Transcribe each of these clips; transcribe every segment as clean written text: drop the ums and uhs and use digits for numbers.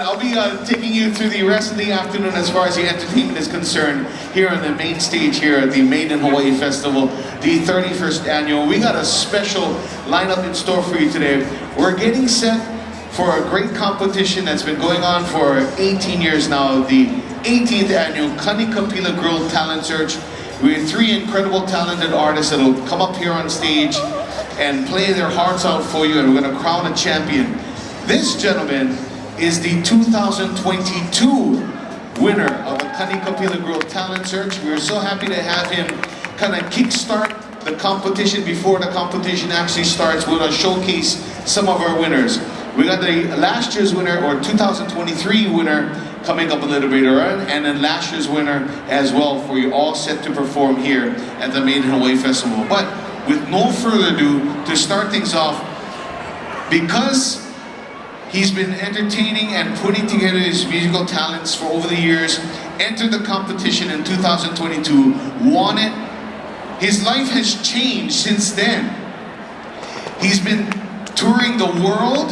I'll be taking you through the rest of the afternoon as far as the entertainment is concerned here on the main stage here at the Made in Hawaii Festival, the 31st annual. We got a special lineup in store for you today. We're getting set for a great competition that's been going on for 18 years now, the 18th annual Kani Pila Grille Talent Search. We have three incredible talented artists that'll come up here on stage and play their hearts out for you, and we're going to crown a champion. This gentleman is the 2022 winner of the Kani Pila Grille Talent Search. We're so happy to have him kind of kickstart the competition before the competition actually starts. We're going to showcase some of our winners. We got the last year's winner, or 2023 winner, coming up a little bit later on, and then last year's winner as well, for you all set to perform here at the Made in Hawaii Festival. But with no further ado, to start things off, because he's been entertaining and putting together his musical talents for over the years, entered the competition in 2022, won it. His life has changed since then. He's been touring the world,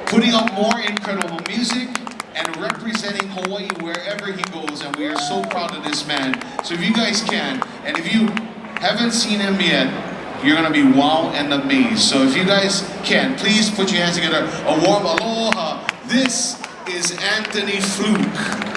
putting out more incredible music, and representing Hawaii wherever he goes, and we are so proud of this man. So if you guys can, and if you haven't seen him yet, you're gonna be wow and amazed. So if you guys can, please put your hands together. A warm aloha. This is Anthony Pfluke.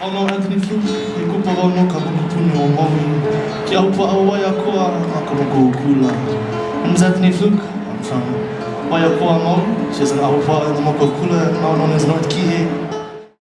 Ono Anthony Pfluke, I kupara no ka mukupuni o Maui, ki aupa au Waiakoa a ka Kula. My name is Anthony Pfluke. I'm from Waiakoa, Maui, which is an aupa in the Kula, now known as North Kihei.